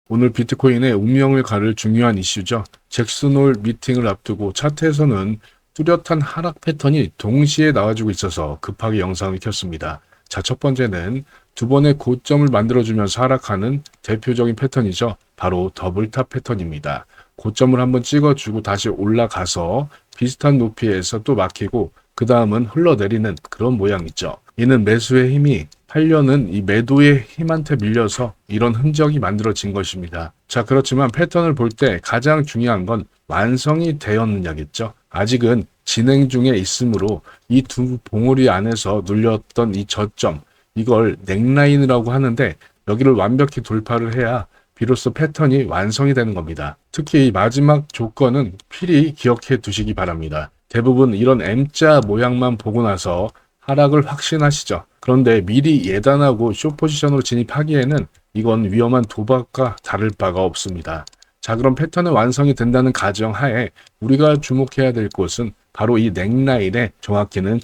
오늘 비트코인의 운명을 가를 중요한 이슈죠. 잭슨홀 미팅을 앞두고 차트에서는 뚜렷한 하락 패턴이 동시에 나와주고 있어서 급하게 영상을 켰습니다. 자, 첫 번째는 두 번의 고점을 만들어주면서 하락하는 대표적인 패턴이죠. 바로 더블탑 패턴입니다. 고점을 한번 찍어주고 다시 올라가서 비슷한 높이에서 또 막히고 그 다음은 흘러내리는 그런 모양이죠. 이는 매수의 힘이 팔려는 이 매도의 힘한테 밀려서 이런 흔적이 만들어진 것입니다. 자, 그렇지만 패턴을 볼 때 가장 중요한 건 완성이 되었느냐겠죠. 아직은 진행 중에 있으므로 이 두 봉우리 안에서 눌렸던 이 저점, 이걸 넥라인이라고 하는데 여기를 완벽히 돌파를 해야 비로소 패턴이 완성이 되는 겁니다. 특히 이 마지막 조건은 필히 기억해 두시기 바랍니다. 대부분 이런 M자 모양만 보고 나서 하락을 확신하시죠. 그런데 미리 예단하고 숏포지션으로 진입하기에는 이건 위험한 도박과 다를 바가 없습니다. 자, 그럼 패턴의 완성이 된다는 가정하에 우리가 주목해야 될 곳은 바로 이 넥라인의 정확히는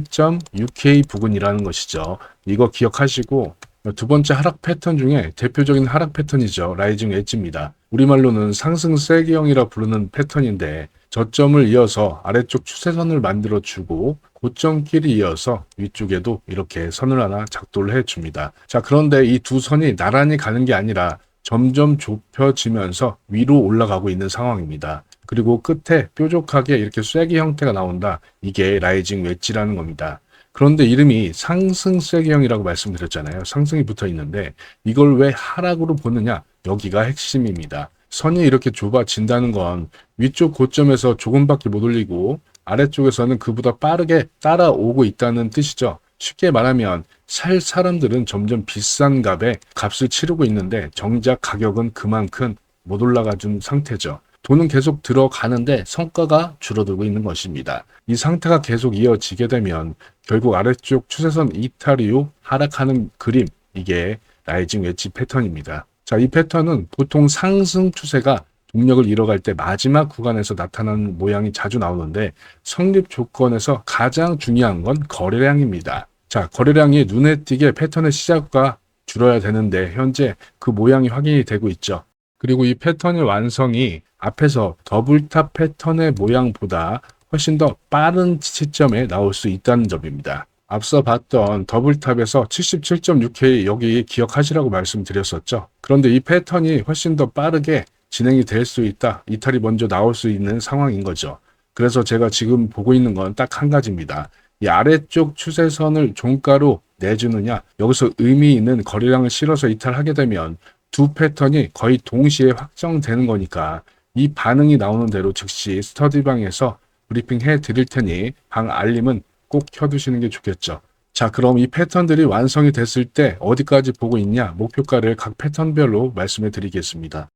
77.6K 부근이라는 것이죠. 이거 기억하시고 두 번째 하락 패턴 중에 대표적인 하락 패턴이죠. 라이징 웨지입니다. 우리말로는 상승 세기형이라 부르는 패턴인데 저점을 이어서 아래쪽 추세선을 만들어주고 고점끼리 이어서 위쪽에도 이렇게 선을 하나 작도를 해줍니다. 자, 그런데 이 두 선이 나란히 가는 게 아니라 점점 좁혀지면서 위로 올라가고 있는 상황입니다. 그리고 끝에 뾰족하게 이렇게 쐐기 형태가 나온다. 이게 라이징 웨지라는 겁니다. 그런데 이름이 상승 쐐기형이라고 말씀드렸잖아요. 상승이 붙어 있는데 이걸 왜 하락으로 보느냐? 여기가 핵심입니다. 선이 이렇게 좁아진다는 건 위쪽 고점에서 조금밖에 못 올리고 아래쪽에서는 그보다 빠르게 따라오고 있다는 뜻이죠. 쉽게 말하면 살 사람들은 점점 비싼 값에 값을 치르고 있는데 정작 가격은 그만큼 못 올라가 준 상태죠. 돈은 계속 들어가는데 성과가 줄어들고 있는 것입니다. 이 상태가 계속 이어지게 되면 결국 아래쪽 추세선 이탈 이후 하락하는 그림, 이게 라이징 웨지 패턴입니다. 자, 이 패턴은 보통 상승 추세가 동력을 잃어갈 때 마지막 구간에서 나타나는 모양이 자주 나오는데 성립 조건에서 가장 중요한 건 거래량입니다. 자, 거래량이 눈에 띄게 패턴의 시작과 줄어야 되는데 현재 그 모양이 확인이 되고 있죠. 그리고 이 패턴의 완성이 앞에서 더블탑 패턴의 모양보다 훨씬 더 빠른 시점에 나올 수 있다는 점입니다. 앞서 봤던 더블탑에서 77.6K 여기 기억하시라고 말씀드렸었죠. 그런데 이 패턴이 훨씬 더 빠르게 진행이 될 수 있다. 이탈이 먼저 나올 수 있는 상황인 거죠. 그래서 제가 지금 보고 있는 건 딱 한 가지입니다. 이 아래쪽 추세선을 종가로 내주느냐, 여기서 의미 있는 거래량을 실어서 이탈하게 되면 두 패턴이 거의 동시에 확정되는 거니까 이 반응이 나오는 대로 즉시 스터디방에서 브리핑 해 드릴 테니 방 알림은 꼭 켜두시는 게 좋겠죠. 자, 그럼 이 패턴들이 완성이 됐을 때 어디까지 보고 있냐, 목표가를 각 패턴별로 말씀해 드리겠습니다.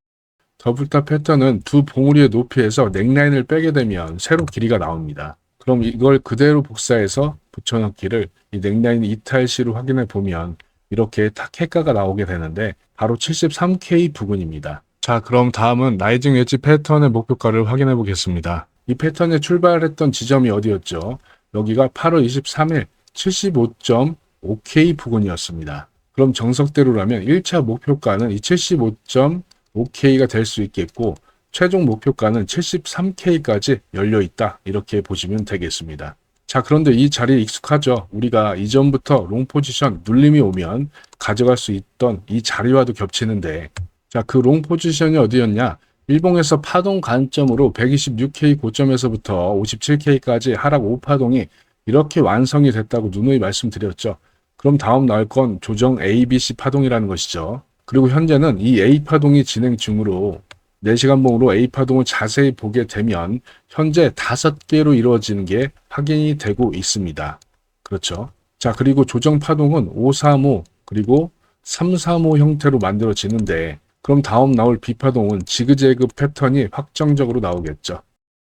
더블탑 패턴은 두 봉우리의 높이에서 넥라인을 빼게 되면 세로 길이가 나옵니다. 그럼 이걸 그대로 복사해서 붙여넣기를 이 넥라인 이탈 시로 확인해 보면 이렇게 타켓가가 나오게 되는데 바로 73K 부근입니다. 자, 그럼 다음은 라이징 웨지 패턴의 목표가를 확인해 보겠습니다. 이 패턴에 출발했던 지점이 어디였죠? 여기가 8월 23일 75.5K 부근이었습니다. 그럼 정석대로라면 1차 목표가는 이 75.5K가 될 수 있겠고 최종 목표가는 73K까지 열려 있다. 이렇게 보시면 되겠습니다. 자, 그런데 이 자리에 익숙하죠? 우리가 이전부터 롱 포지션 눌림이 오면 가져갈 수 있던 이 자리와도 겹치는데, 자, 그 롱 포지션이 어디였냐? 일봉에서 파동 관점으로 126K 고점에서부터 57K까지 하락 5파동이 이렇게 완성이 됐다고 누누이 말씀드렸죠. 그럼 다음 나올 건 조정 ABC 파동이라는 것이죠. 그리고 현재는 이 A파동이 진행 중으로 4시간봉으로 A파동을 자세히 보게 되면 현재 5개로 이루어지는 게 확인이 되고 있습니다. 그렇죠. 자, 그리고 조정파동은 535 그리고 335 형태로 만들어지는데 그럼 다음 나올 B파동은 지그재그 패턴이 확정적으로 나오겠죠.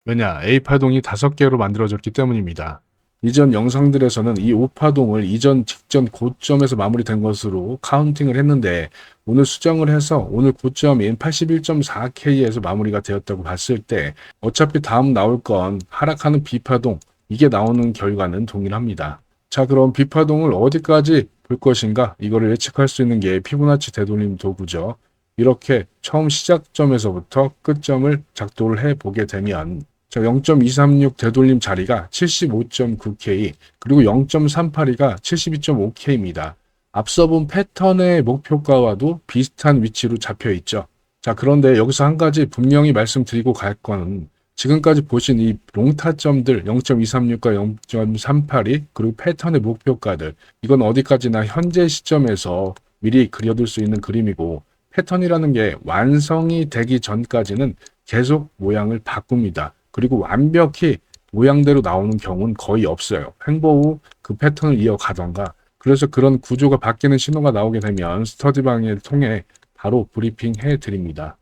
왜냐? A파동이 5개로 만들어졌기 때문입니다. 이전 영상들에서는 이 5파동을 이전 직전 고점에서 마무리된 것으로 카운팅을 했는데 오늘 수정을 해서 오늘 고점인 81.4K에서 마무리가 되었다고 봤을 때 어차피 다음 나올 건 하락하는 B파동, 이게 나오는 결과는 동일합니다. 자, 그럼 B파동을 어디까지 볼 것인가? 이거를 예측할 수 있는 게 피보나치 되돌림 도구죠. 이렇게 처음 시작점에서부터 끝점을 작도를 해보게 되면 0.236 되돌림 자리가 75.9K, 그리고 0.382가 72.5K입니다. 앞서 본 패턴의 목표가와도 비슷한 위치로 잡혀 있죠. 자, 그런데 여기서 한 가지 분명히 말씀드리고 갈 거는 지금까지 보신 이 롱타점들 0.236과 0.382 그리고 패턴의 목표가들, 이건 어디까지나 현재 시점에서 미리 그려둘 수 있는 그림이고, 패턴이라는 게 완성이 되기 전까지는 계속 모양을 바꿉니다. 그리고 완벽히 모양대로 나오는 경우는 거의 없어요. 횡보 후 그 패턴을 이어가던가. 그래서 그런 구조가 바뀌는 신호가 나오게 되면 스터디방을 통해 바로 브리핑 해드립니다.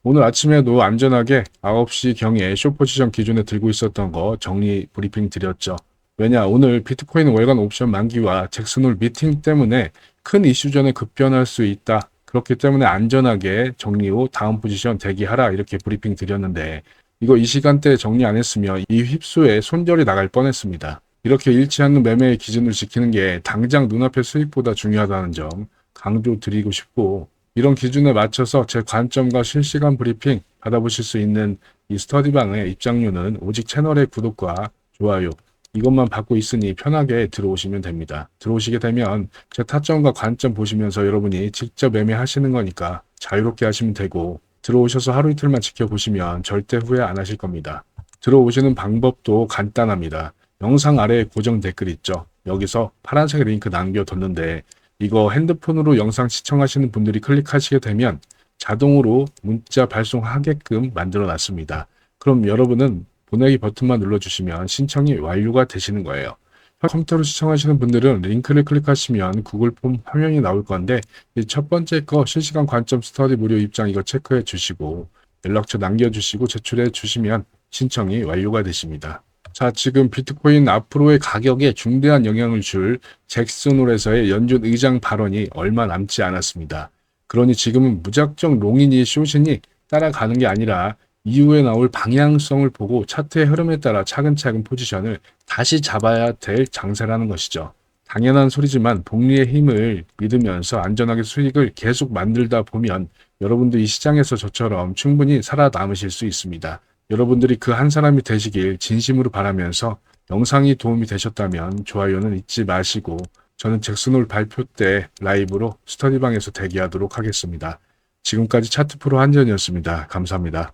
오늘 아침에도 안전하게 9시경에 숏포지션 기준에 들고 있었던 거 정리 브리핑 드렸죠. 왜냐, 오늘 비트코인 월간 옵션 만기와 잭슨홀 미팅 때문에 큰 이슈 전에 급변할 수 있다. 그렇기 때문에 안전하게 정리 후 다음 포지션 대기하라, 이렇게 브리핑 드렸는데, 이거 이 시간대에 정리 안 했으면 이 휩소에 손절이 나갈 뻔했습니다. 이렇게 잃지 않는 매매의 기준을 지키는 게 당장 눈앞의 수익보다 중요하다는 점 강조드리고 싶고, 이런 기준에 맞춰서 제 관점과 실시간 브리핑 받아보실 수 있는 이 스터디방의 입장료는 오직 채널의 구독과 좋아요, 이것만 받고 있으니 편하게 들어오시면 됩니다. 들어오시게 되면 제 타점과 관점 보시면서 여러분이 직접 매매하시는 거니까 자유롭게 하시면 되고, 들어오셔서 하루 이틀만 지켜보시면 절대 후회 안 하실 겁니다. 들어오시는 방법도 간단합니다. 영상 아래에 고정 댓글 있죠. 여기서 파란색 링크 남겨뒀는데, 이거 핸드폰으로 영상 시청하시는 분들이 클릭하시게 되면 자동으로 문자 발송하게끔 만들어 놨습니다. 그럼 여러분은 보내기 버튼만 눌러주시면 신청이 완료가 되시는 거예요. 컴퓨터로 시청하시는 분들은 링크를 클릭하시면 구글 폼 화면이 나올 건데, 이 첫 번째 거 실시간 관점 스터디 무료 입장 이거 체크해 주시고 연락처 남겨주시고 제출해 주시면 신청이 완료가 되십니다. 자, 지금 비트코인 앞으로의 가격에 중대한 영향을 줄 잭슨홀에서의 연준 의장 발언이 얼마 남지 않았습니다. 그러니 지금은 무작정 롱이니 숏이니 따라가는 게 아니라 이후에 나올 방향성을 보고 차트의 흐름에 따라 차근차근 포지션을 다시 잡아야 될 장세라는 것이죠. 당연한 소리지만 복리의 힘을 믿으면서 안전하게 수익을 계속 만들다 보면 여러분도 이 시장에서 저처럼 충분히 살아남으실 수 있습니다. 여러분들이 그 한 사람이 되시길 진심으로 바라면서, 영상이 도움이 되셨다면 좋아요는 잊지 마시고, 저는 잭슨홀 발표 때 라이브로 스터디방에서 대기하도록 하겠습니다. 지금까지 차트 프로 한전이었습니다. 감사합니다.